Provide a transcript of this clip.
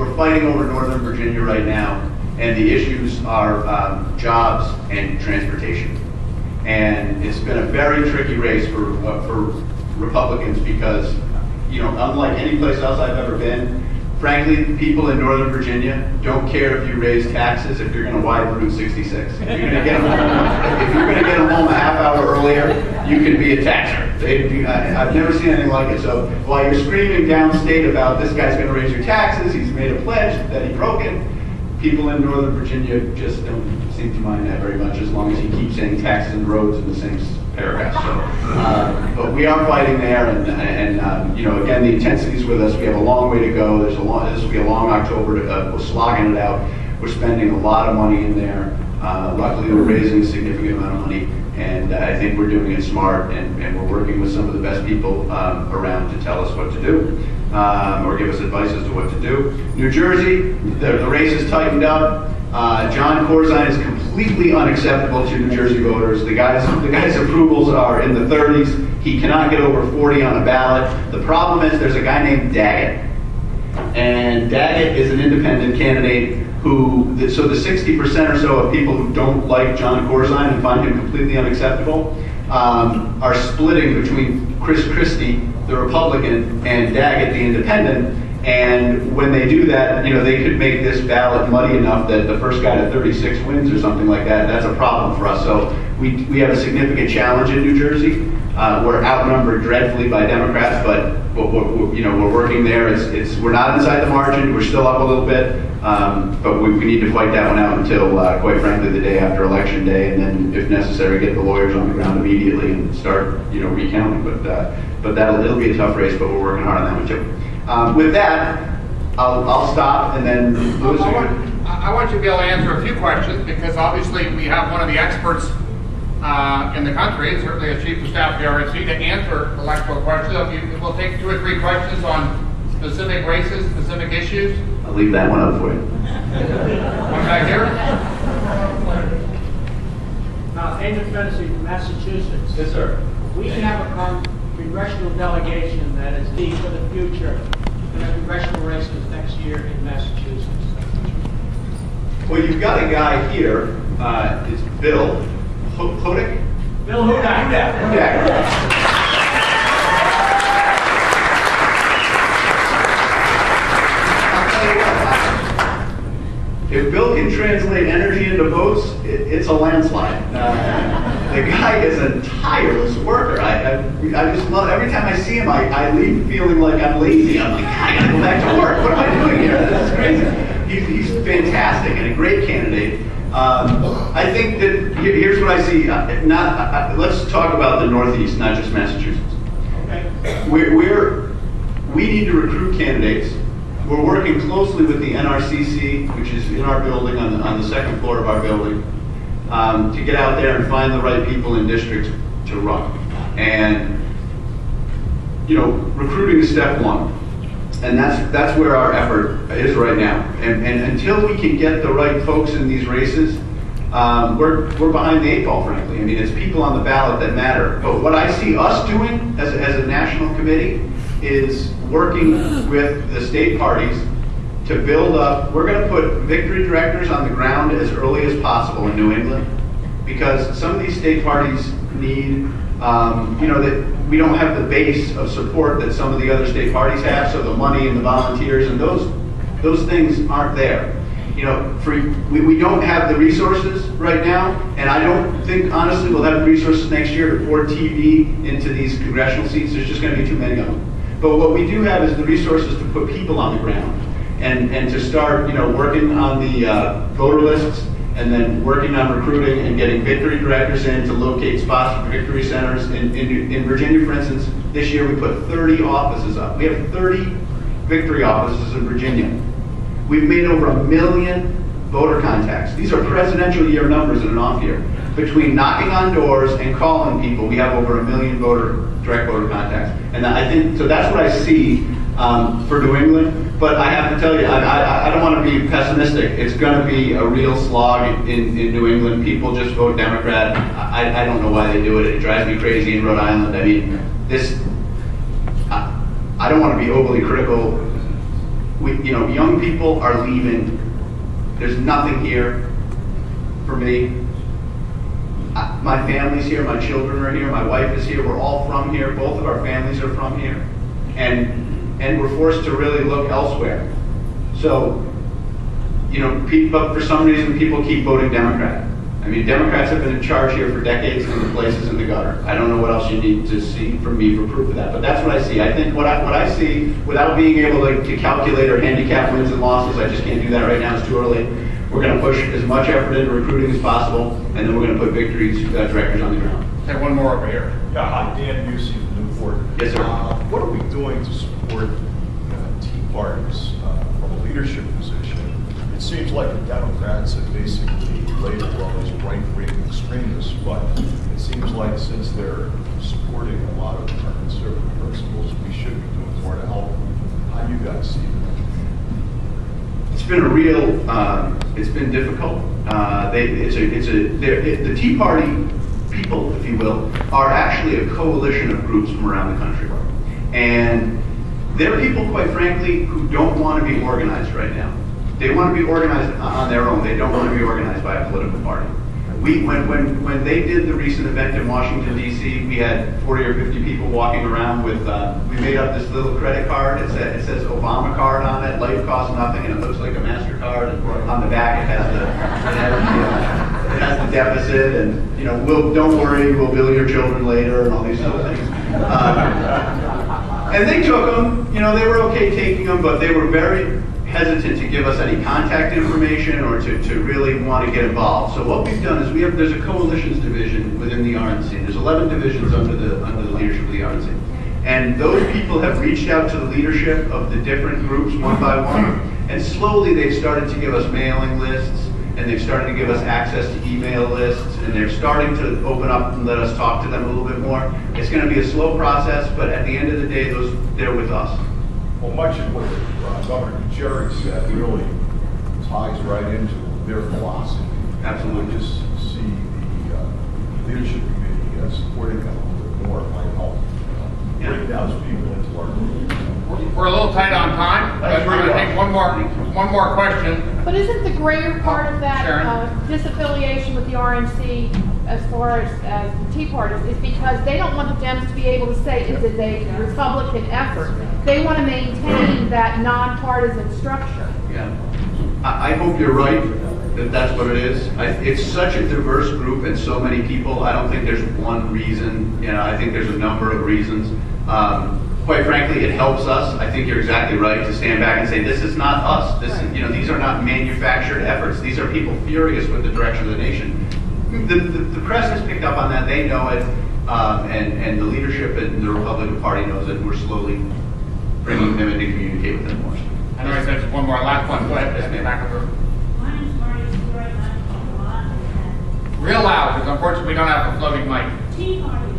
we're fighting over Northern Virginia right now, and the issues are jobs and transportation. And it's been a very tricky race for Republicans because, you know, unlike any place else I've ever been, frankly, people in Northern Virginia don't care if you raise taxes if you're going to widen Route 66. If you're going to get them home a half hour earlier, you can be a taxer. I've never seen anything like it. So while you're screaming downstate about this guy's going to raise your taxes, he's made a pledge that he broke it, people in Northern Virginia just don't seem to mind that very much as long as he keeps saying taxes and roads in the same paragraph. So, but we are fighting there, and you know, again, the intensity's with us. We have a long way to go. This will be a long October. We're slogging it out. We're spending a lot of money in there. Luckily, we're raising a significant amount of money, and I think we're doing it smart, and we're working with some of the best people around to tell us what to do, or give us advice as to what to do. New Jersey, the race is tightened up. John Corzine is completely unacceptable to New Jersey voters. The guy's approvals are in the 30s. He cannot get over 40 on a ballot. The problem is there's a guy named Daggett, and Daggett is an independent candidate who, so the 60% or so of people who don't like John Corzine and find him completely unacceptable are splitting between Chris Christie, the Republican, and Daggett, the independent. And when they do that, you know, they could make this ballot muddy enough that the first guy to 36 wins or something like that. That's a problem for us. So we have a significant challenge in New Jersey. We're outnumbered dreadfully by Democrats, but we're working there. We're not inside the margin. We're still up a little bit, but we need to fight that one out until, quite frankly, the day after Election Day, and then, if necessary, get the lawyers on the ground immediately and start, recounting. But it'll be a tough race, but we're working hard on that one too. With that, I'll stop, and then Louis. I want you to be able to answer a few questions, because obviously we have one of the experts in the country, certainly a chief of staff of the RNC, to answer electoral questions. We'll take 2 or 3 questions on specific races, specific issues. I'll leave that one up for you. One back here. Andrew Fennessy from Massachusetts. Yes, sir. We have a congressional delegation that is deep for the future in the congressional races next year in Massachusetts. Well, you've got a guy here. It's Bill Hudak. Bill Hudak. If Bill can translate energy into votes, it's a landslide. The guy is a tireless worker. I just love, every time I see him, I leave feeling like I'm lazy. I'm like, I gotta go back to work. What am I doing here? This is crazy. He's fantastic and a great candidate. I think that here's what I see. Let's talk about the Northeast, not just Massachusetts. Okay. We need to recruit candidates. We're working closely with the NRCC, which is in our building, on the second floor of our building, to get out there and find the right people in districts to run. And, recruiting is step one. And that's where our effort is right now. And until we can get the right folks in these races, we're behind the 8 ball, frankly. I mean, it's people on the ballot that matter. But what I see us doing as a national committee is working with the state parties to build up. We're going to put victory directors on the ground as early as possible in New England, because some of these state parties need, that we don't have the base of support that some of the other state parties have, so the money and the volunteers and those things aren't there. We don't have the resources right now, and I don't think, honestly, we'll have the resources next year to pour TV into these congressional seats. There's just going to be too many of them. But what we do have is the resources to put people on the ground and to start, working on the voter lists, and then working on recruiting and getting victory directors in to locate spots for victory centers. In Virginia, for instance, this year we put 30 offices up. We have 30 victory offices in Virginia. We've made over 1 million voter contacts. These are presidential year numbers in an off year. Between knocking on doors and calling people, we have over 1 million direct voter contacts. And I think, so that's what I see for New England. But I have to tell you, I don't want to be pessimistic. It's going to be a real slog in New England. People just vote Democrat. I don't know why they do it. It drives me crazy in Rhode Island. I mean, I don't want to be overly critical young people are leaving. There's nothing here for me. My family's here, my children are here, my wife is here, we're all from here, both of our families are from here. And we're forced to really look elsewhere. So, but for some reason people keep voting Democrat. I mean, Democrats have been in charge here for decades and the place is in the gutter. I don't know what else you need to see from me for proof of that, but that's what I see. I think what I see, without being able to calculate or handicap wins and losses, I just can't do that right now, it's too early. We're going to push as much effort into recruiting as possible, and then we're going to put victories directors on the ground. Okay, one more over here. Yeah, hi, Dan Busey from Newport. Yes, sir. What are we doing to support Tea Parties from a leadership position? It seems like the Democrats have basically labeled all these right-wing extremists, but it seems like since they're supporting a lot of our conservative principles, we should be doing more to help. How do you guys see it? It's been a real, it's been difficult. The Tea Party people, if you will, are actually a coalition of groups from around the country. And they're people, quite frankly, who don't want to be organized right now. They want to be organized on their own. They don't want to be organized by a political party. When they did the recent event in Washington, D.C., we had 40 or 50 people walking around with, we made up this little credit card. It says Obama card on it, life costs nothing, and it looks like a MasterCard. And on the back, it has the deficit, and don't worry, we'll bill your children later, and all these other things. And they took them. They were okay taking them, but they were very hesitant to give us any contact information or to really want to get involved. So what we've done is there's a coalitions division within the RNC. There's 11 divisions under the leadership of the RNC. And those people have reached out to the leadership of the different groups one by one, and slowly they've started to give us mailing lists, and they've started to give us access to email lists, and they're starting to open up and let us talk to them a little bit more. It's going to be a slow process, but at the end of the day, they're with us. Well, much of what Governor Jerry said really ties right into their philosophy. Absolutely. I just see the leadership committee supporting them a little bit more might help bring those people into our group. We're a little tight on time, but we're going to take one more question. But isn't the greater part of that disaffiliation with the RNC as far as the Tea Party is because they don't want the Dems to be able to say it is a Republican effort. They want to maintain that nonpartisan structure. Yeah, I hope you're right that that's what it is. It's such a diverse group and so many people. I don't think there's one reason. I think there's a number of reasons. Quite frankly, it helps us. I think you're exactly right to stand back and say this is not us. This is, these are not manufactured efforts. These are people furious with the direction of the nation. The press has picked up on that. They know it, and the leadership in the Republican Party knows it. And we're slowly bringing them in to communicate with them more. I know I said one more, last one. Go ahead, just back over. My name's Marty Stewart. I'm from a lot. Real loud, because unfortunately we don't have a floating mic. Tea Party